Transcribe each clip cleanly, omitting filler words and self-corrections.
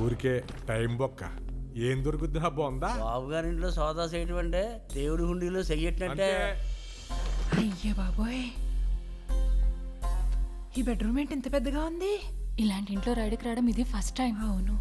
ఊరికే టైం బొక్క. ఏం దొరుకుద్ది హబ్బ ఉందా? బాబు గారింట్లో సోదా చేయటం అంటే దేవుడి హుండీలో చెయ్యట్లంటే. అయ్యే బాబోయ్, ఈ బెడ్రూమ్ ఏంటి ఇంత పెద్దగా ఉంది? ఇలాంటి ఇంట్లో రైడ్కి రావడం ఇది ఫస్ట్ టైం. అవును.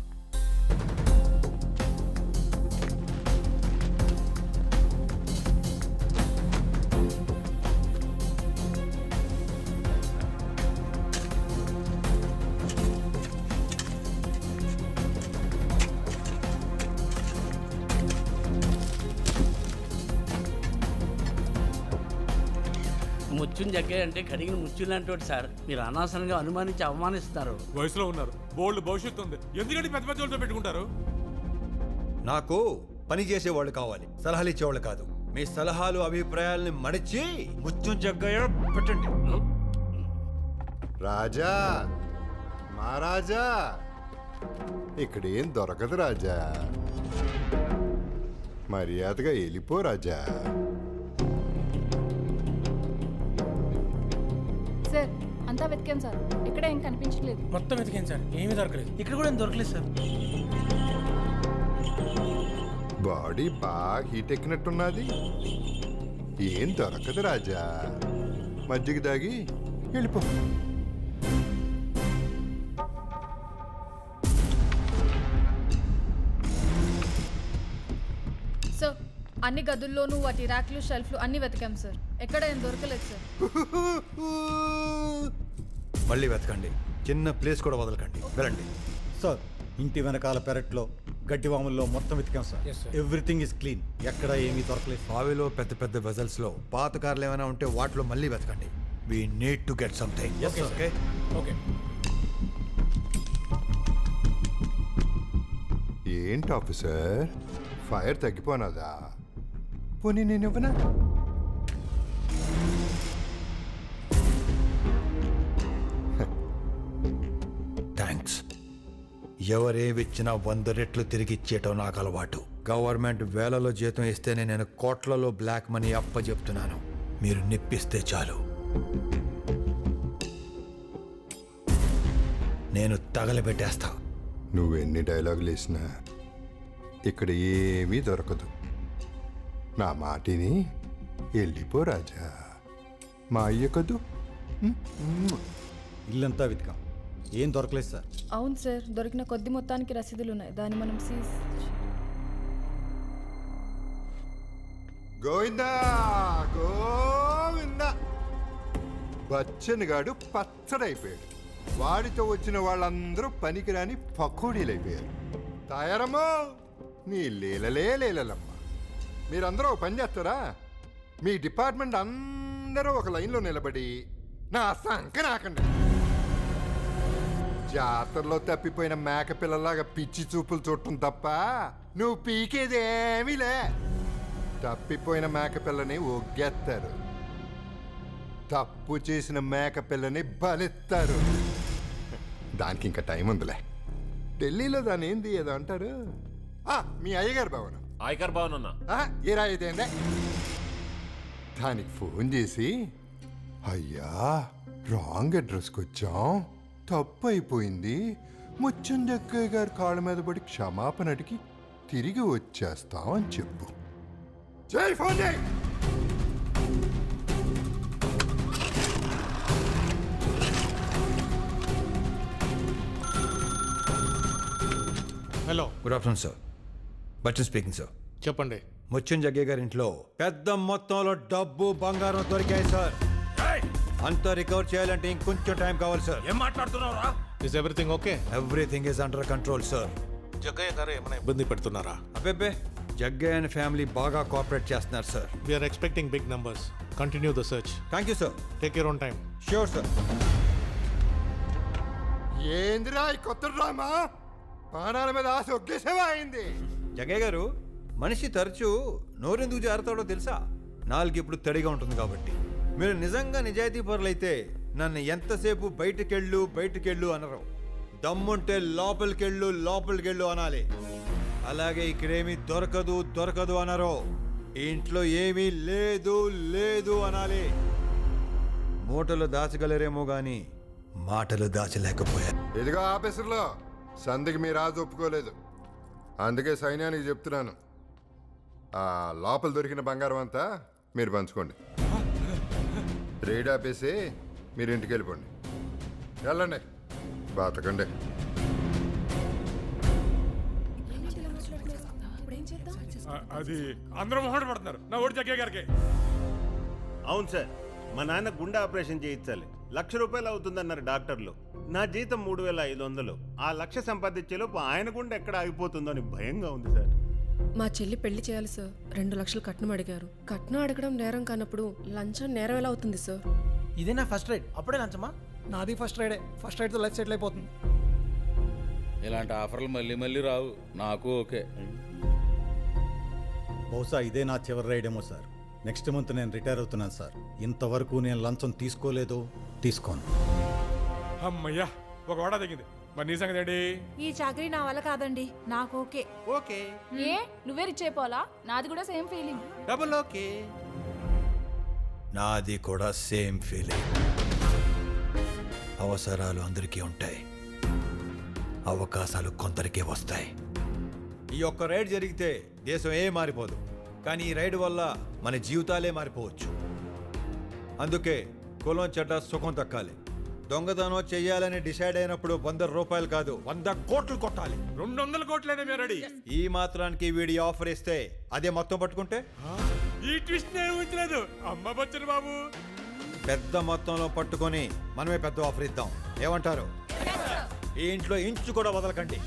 ముచ్చుని జగ్గాయంటే కడిగిన ముచ్చు లాంటి సార్. మీరు అనవసరంగా అనుమానించి అవమానిస్తారు. వయసులో ఉన్నారు, బోల్డ్ భవిష్యత్తు ఉంది. ఎందుకంటే పెద్ద పెద్ద వాళ్ళతో పెట్టుకుంటారు? నాకు పని చేసేవాళ్ళు కావాలి, సలహాలు ఇచ్చేవాళ్ళు కాదు. మీ సలహాలు అభిప్రాయాల్ని మడిచి ముత్యం జగ్గయ్య పెట్టండి. రాజా మహారాజా, ఇక్కడేం దొరకదు రాజా. మర్యాదగా వెళ్ళిపో రాజా. సార్ అంతా వెతికాం సార్, ఇక్కడ ఏం కనిపించలేదు. మొత్తం వెతికాను సార్, ఏమీ దొరకలేదు. ఇక్కడ కూడా ఏం దొరకలేదు సార్. బాడీ బాగా హీట్ ఎక్కినట్టున్నది. ఏం దొరకదు రాజా. మజ్జిగ దాగి వెళ్ళిపో. సార్ అన్ని గదుల్లోనూ వాటి ర్యాక్లు షెల్ఫ్లు అన్ని వెతికాం సార్, ఎక్కడ ఏం దొరకలేదు సార్. మళ్ళీ వెతకండి, చిన్న ప్లేస్ కూడా వదలకండి. వెళ్ళండి. సార్, ఇంటి వెనకాల పెరట్లో గడ్డివాముల్లో మొత్తం వెతికాం sir. Yes, sir. Everything is clean, ఎక్కడ ఏమీ దొరకలేదు. బావిలో పెద్ద పెద్ద వెజల్స్ లో పాత కార్లు ఏమైనా ఉంటే వాటిలో మళ్ళీ వెతకండి. We need to get something. Yes, sir. Okay okay. ఏంటి ఆఫీసర్, ఫైర్ తగ్గిపోనదా? పోనీ నేను ఇవ్వనా? థ్యాంక్స్. ఎవరేమిచ్చినా 100 రెట్లు తిరిగి ఇచ్చేయటం నాకు అలవాటు. గవర్నమెంట్ వేలలో జీతం ఇస్తేనే నేను కోట్లలో బ్లాక్ మనీ అప్పచెప్తున్నాను. మీరు నిప్పిస్తే చాలు, నేను తగలబెట్టేస్తా. నువ్వెన్ని డైలాగులు వేసినా ఇక్కడ ఏమీ దొరకదు. నా మాటిని వెళ్ళిపో రాజా. మా అయ్య కదూ. ఇల్లంతా వెతికాం, ఏం దొరకలేదు సార్. అవును సార్, దొరికిన కొద్ది మొత్తానికి రసీదులు ఉన్నాయి, దాన్ని మనం సీజ్. గోవిందా గోవిందా. బచ్చన్ గాడు పచ్చడైపోయాడు. వాడితో వచ్చిన వాళ్ళందరూ పనికిరాని పకోడీలైపోయారు. తయారమ్మో, నీ లీలలే లీలలమ్మ. మీరందరూ ఒక పని చేస్తారా? మీ డిపార్ట్మెంట్ అందరూ ఒక లైన్లో నిలబడి నా సంక నాకండి. జాతరలో తప్పిపోయిన మేక పిల్లలాగా పిచ్చి చూపులు చూడటం తప్ప నువ్వు పీకేదేమీలే. తప్పిపోయిన మేక పిల్లని ఒగ్గేస్తారు, తప్పు చేసిన మేక పిల్లని బలిస్తారు. దానికి ఇంకా టైం ఉందిలే. ఢిల్లీలో దాని ఏంది ఏదో అంటారు. మీ అయ్యగారు భవనం. ఆయకర్ భవన్ ఏ రాయితేందే. దానికి ఫోన్ చేసి, అయ్యా రాంగ్ అడ్రస్కి వచ్చాం, తప్పు అయిపోయింది, ముచ్చం జగ్గయ్య గారి కాళ్ళ మీద పడి క్షమాపణ అడిగి తిరిగి వచ్చేస్తాం అని చెప్పు. జై ఫోన్ చేయి. Hello, good afternoon sir. Bachchan speaking sir. చెప్పండి. ముత్యం జగ్గయ్య గారి ఇంట్లో పెద్ద మొత్తంలో డబ్బు బంగారం దొరికాయి సార్. అంతా రికవర్ చేయాలంటే ఇంకొంచెం టైం కావాలి సార్. ఏం మాట్లాడుతున్నావురా? Is everything okay? Everything is under control sir. Jaggayya garu ఏమైనా ఇబ్బంది పెడుతున్నారా? అబ్బే, జగ్గయ్య అండ్ ఫ్యామిలీ బాగా కోఆపరేట్ చేస్తున్నారు sir. We're expecting big numbers. Continue the search. Thank you sir. Take your own time. Sure sir. ఏందిరా ఈ కొత్త డ్రామా? ప్రాణాల మీద ఆశ ఒకేసేవా అయింది. జగ్గయ్య గారు, మనిషి తరచూ నోరెందుకు జారుతాడో తెలుసా? నాలుగు ఇప్పుడు తడిగా ఉంటుంది కాబట్టి. మీరు నిజంగా నిజాయితీ పరులైతే నన్ను ఎంతసేపు బయటికెళ్ళు అనరు. దమ్ముంటే లోపలికెళ్ళు అనాలి. అలాగే ఇక్కడేమీ దొరకదు అనరు. ఇంట్లో ఏమీ లేదు అనాలి. మూటలు దాచగలరేమో గాని మాటలు దాచలేకపోయారు. ఇదిగో ఆఫీసర్లో సంధికి మీ రాజు ఒప్పుకోలేదు. అందుకే సైన్యానికి చెప్తున్నాను, ఆ లోపల దొరికిన బంగారం అంతా మీరు పంచుకోండి. రేడ్ ఆపేసి మీరు ఇంటికి వెళ్ళిపోండి. వెళ్ళండి, బతకండి. అది అందరూ మొహట పడుతున్నారు నా ఓడి జగ్గయ్య గారికి. అవును సార్, మా నాన్న గుండె ఆపరేషన్ చేయించాలి. 1,00,000 రూపాయలు అవుతుందన్నారు డాక్టర్లు. నా జీతం 3,500. ఆ 1,00,000 సంపాదించేలోపు ఆయన గుండె ఎక్కడ ఆగిపోతుందో అని భయంగా ఉంది సార్. మా చెల్లి పెళ్లి చేయాలి సార్. 2 లక్షలు కట్నం అడిగారు. కట్నం అడగడం నేరం కానప్పుడు లంచం నేరం ఎలా అవుతుంది సార్? ఇదే నా ఫస్ట్ రైడ్, అప్పుడే లంచమా? నాది ఫస్ట్ రైడే. ఫస్ట్ రైడ్తో లైఫ్ సెటిల్ అయిపోతుంది. ఇలాంటి ఆఫర్లు మళ్ళీ మళ్ళీ రావు. నాకు ఓకే. బహుశా ఇదే నా చివరి రైడ్ ఏమో సార్. నెక్స్ట్ మంత్ నేను రిటైర్ అవుతున్నాను సార్. ఇంతవరకు నేను లంచం తీసుకోలేదు, తీసుకోను. అమ్మయ్యా, ఒక వాడా తగ్గింది. మరి నీ సంగతి ఏంటి? ఈ చాకరీ నా వల్ల కాదండి, నాకు ఓకే. ఓకే, ఏ నువ్వే రిచ్ అయిపోవాలా? నాది కూడా సేమ్ ఫీలింగ్. Double okay. నాది కూడా సేమ్ ఫీలింగ్. అవసరాలు అందరికీ ఉంటాయి, అవకాశాలు కొందరికే వస్తాయి. ఈ ఒక్క రైడ్ జరిగితే దేశం ఏ మారిపోదు, కానీ ఈ రైడ్ వల్ల మన జీవితాలే మారిపోవచ్చు. అందుకే కులం చెడ్డ సుఖం దక్కాలి. దొంగతనం చెయ్యాలని డిసైడ్ అయినప్పుడు 100 రూపాయలు కాదు, 100 కోట్లు కొట్టాలి. 200 కోట్లైనా మీరు రెడీ. ఈ మాత్రానికి వీడి ఆఫర్ ఇస్తే అదే మొత్తం పట్టుకుంటే ఈ ట్విస్ట్ నేను ఊహించలేదు. అమ్మ బచ్చన్ బాబు, పెద్ద మొత్తంలో పట్టుకొని మనమే పెద్ద ఆఫర్ ఇద్దాం. ఏమంటారు? ఈ ఇంట్లో ఇంచు కూడా వదలకండి.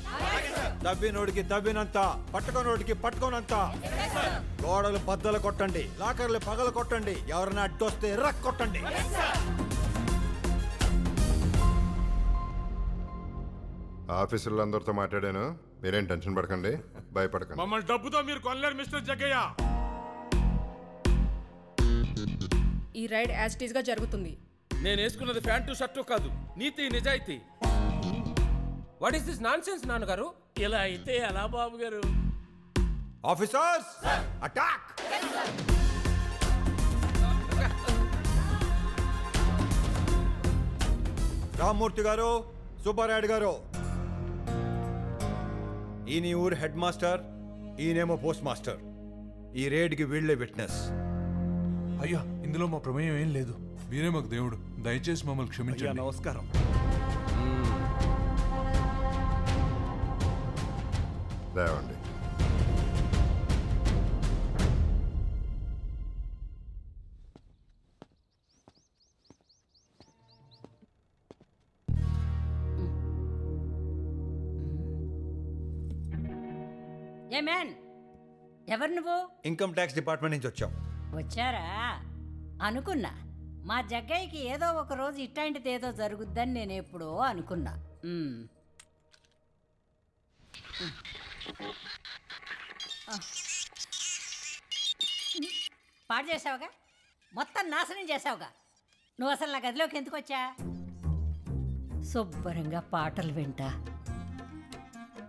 తవ్వినోడికి తవ్వినంత, పట్టుకోనోడికి పట్టుకోనంత. గోడలు బద్దలు కొట్టండి, లాకర్లు పగలు కొట్టండి, ఎవరైనా అడ్డొస్తే రక్ కొట్టండి. ఆఫీసులందరితో మాట్లాడాను, మీరేం టెన్షన్ పడకండి, భయపడకండి. మమ్మల్ని డబ్బుతో మీరు కొనలేరు మిస్టర్ జగ్గయ్య. ఈ రైడ్ యాజ్ ఇట్ ఈస్ గా జరుగుతుంది. నేను వేసుకున్నది ప్యాంటు షర్టు కాదు, నీతి నిజాయితీ. వాట్ ఈస్ దిస్ నాన్సెన్స్ నాన్నగారు? ఇలా అయితే ఎలా బాబు గారు? Officers attack! రామ్మూర్తి గారు, సుబ్బారాయుడు గారు, ఈయన ఊరు హెడ్ మాస్టర్, ఈయనేమో పోస్ట్ మాస్టర్. ఈ రేడ్కి వీళ్ళే విట్నెస్. అయ్యా, ఇందులో మా ప్రమేయం ఏం లేదు. మీరే మాకు దేవుడు, దయచేసి మమ్మల్ని క్షమించండి. నమస్కారం. లేవండి. ఏ మ్యాన్, ఎవరు నువ్వు? ఇన్కమ్ ట్యాక్స్ డిపార్ట్మెంట్ నుంచి వచ్చాం. వచ్చారా అనుకున్నా. మా జగ్గయ్యకి ఏదో ఒక రోజు ఇట్లాంటిది ఏదో జరుగుద్దని నేను ఎప్పుడో అనుకున్నా. పాడు చేసావుగా, మొత్తం నాశనం చేసావుగా. నువ్వు అసలు నా గదిలోకి ఎందుకు వచ్చా? శుభ్రంగా పాటలు వింటా,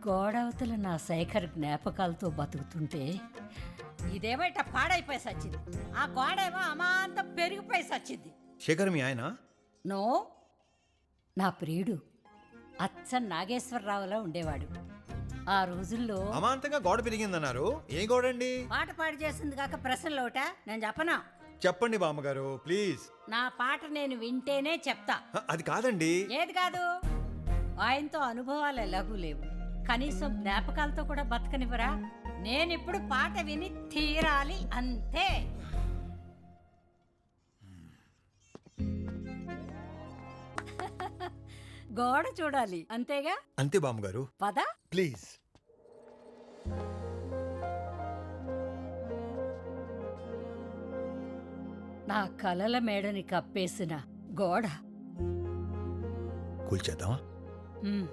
గోడవతల నా శేఖర్ జ్ఞాపకాలతో బతుకుతుంటే ఇదేమో ఇట్లా పాడైపోయి సచ్చింది. ఆ గోడేమో అమాంతం పెరిగిపోయి సచ్చింది. శేఖర్ మీ ఆయన? నో, నా ప్రియుడు అచ్చ నాగేశ్వరరావులా ఉండేవాడు. ఆ రోజుల్లో అమాంతంగా గోడ పెరిగిందన్నారు. ఏ గోడండి? పాట పాడు చేసింది కాక ప్రశ్నలోట నేను చెప్పనా? చెప్పండి బామ్మగారు ప్లీజ్. నా పాట నేను వింటేనే చెప్తా. అది కాదండి. ఏది కాదు? ఆయనతో అనుభవాలు ఎలాగూ లేవు, కనీసం జ్ఞాపకాలతో కూడా బతకనివ్వరా? నేనిప్పుడు పాట విని తీరాలి, అంతే. గోడ చూడాలి, అంతేగా? అంతే బామ్మగారు. పద ప్లీజ్. నా కలల మేడని కప్పేసిన గోడ కూల్చేద్దామా? హ్మ్.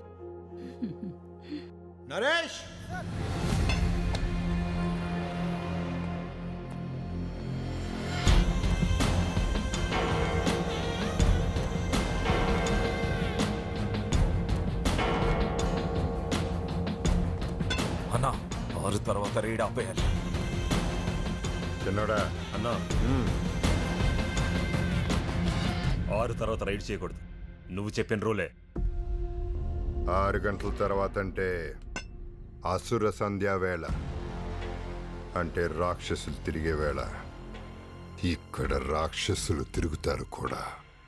నరేష్, అన్నా 6 తర్వాత రైడ్ ఆపేయాలి. చిన్నోడా అన్నా, 6 తర్వాత రైడ్ చేయకూడదు. నువ్వు చెప్పిన రూలే. 6 గంటల తర్వాత అంటే అసుర సంధ్యా వేళ, అంటే రాక్షసులు తిరిగే వేళ. ఇక్కడ రాక్షసులు తిరుగుతారు కూడా.